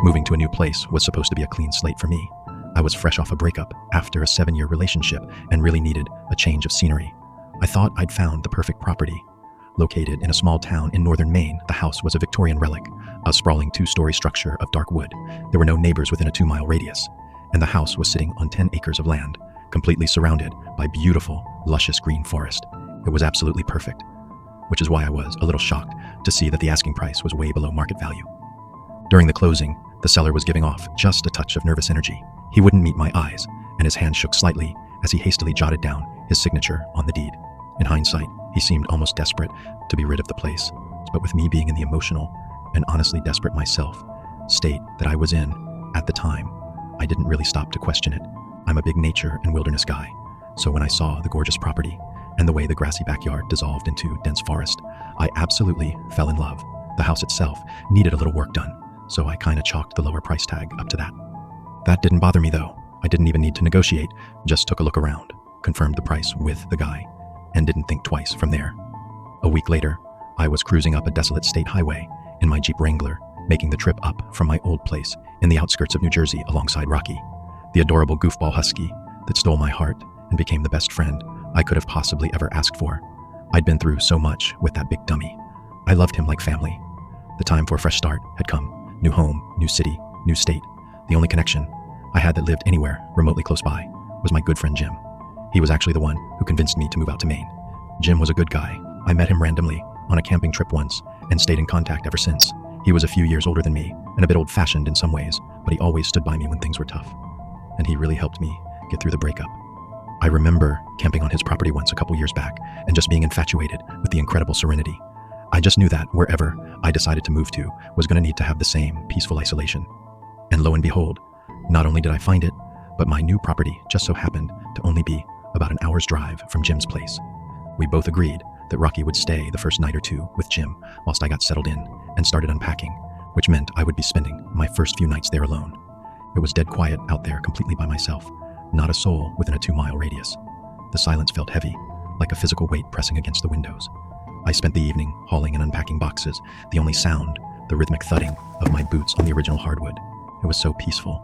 Moving to a new place was supposed to be a clean slate for me. I was fresh off a breakup after a 7-year relationship and really needed a change of scenery. I thought I'd found the perfect property. Located in a small town in northern Maine, the house was a Victorian relic, a sprawling 2-story structure of dark wood. There were no neighbors within a 2-mile radius, and the house was sitting on 10 acres of land, completely surrounded by beautiful, luscious green forest. It was absolutely perfect, which is why I was a little shocked to see that the asking price was way below market value. During the closing, the seller was giving off just a touch of nervous energy. He wouldn't meet my eyes, and his hand shook slightly as he hastily jotted down his signature on the deed. In hindsight, he seemed almost desperate to be rid of the place, but with me being in the emotional and honestly desperate myself state that I was in at the time, I didn't really stop to question it. I'm a big nature and wilderness guy, so when I saw the gorgeous property and the way the grassy backyard dissolved into dense forest, I absolutely fell in love. The house itself needed a little work done, so I kinda chalked the lower price tag up to that. That didn't bother me though. I didn't even need to negotiate, just took a look around, confirmed the price with the guy, and didn't think twice from there. A week later, I was cruising up a desolate state highway in my Jeep Wrangler, making the trip up from my old place in the outskirts of New Jersey alongside Rocky, the adorable goofball husky that stole my heart and became the best friend I could have possibly ever asked for. I'd been through so much with that big dummy. I loved him like family. The time for a fresh start had come. New home, new city, new state. The only connection I had that lived anywhere remotely close by was my good friend Jim. He was actually the one who convinced me to move out to Maine. Jim was a good guy. I met him randomly on a camping trip once and stayed in contact ever since. He was a few years older than me and a bit old-fashioned in some ways, but he always stood by me when things were tough. And he really helped me get through the breakup. I remember camping on his property once a couple years back and just being infatuated with the incredible serenity. I just knew that wherever I decided to move to was going to need to have the same peaceful isolation. And lo and behold, not only did I find it, but my new property just so happened to only be about an hour's drive from Jim's place. We both agreed that Rocky would stay the first night or two with Jim whilst I got settled in and started unpacking, which meant I would be spending my first few nights there alone. It was dead quiet out there, completely by myself, not a soul within a 2-mile radius. The silence felt heavy, like a physical weight pressing against the windows. I spent the evening hauling and unpacking boxes, the only sound, the rhythmic thudding of my boots on the original hardwood. It was so peaceful,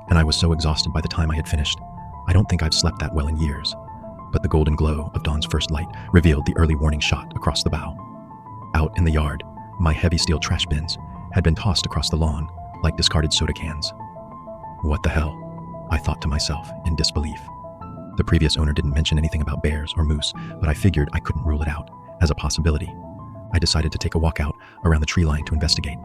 and I was so exhausted by the time I had finished. I don't think I've slept that well in years, but the golden glow of dawn's first light revealed the early warning shot across the bow. Out in the yard, my heavy steel trash bins had been tossed across the lawn like discarded soda cans. What the hell? I thought to myself in disbelief. The previous owner didn't mention anything about bears or moose, but I figured I couldn't rule it out as a possibility. I decided to take a walk out around the tree line to investigate.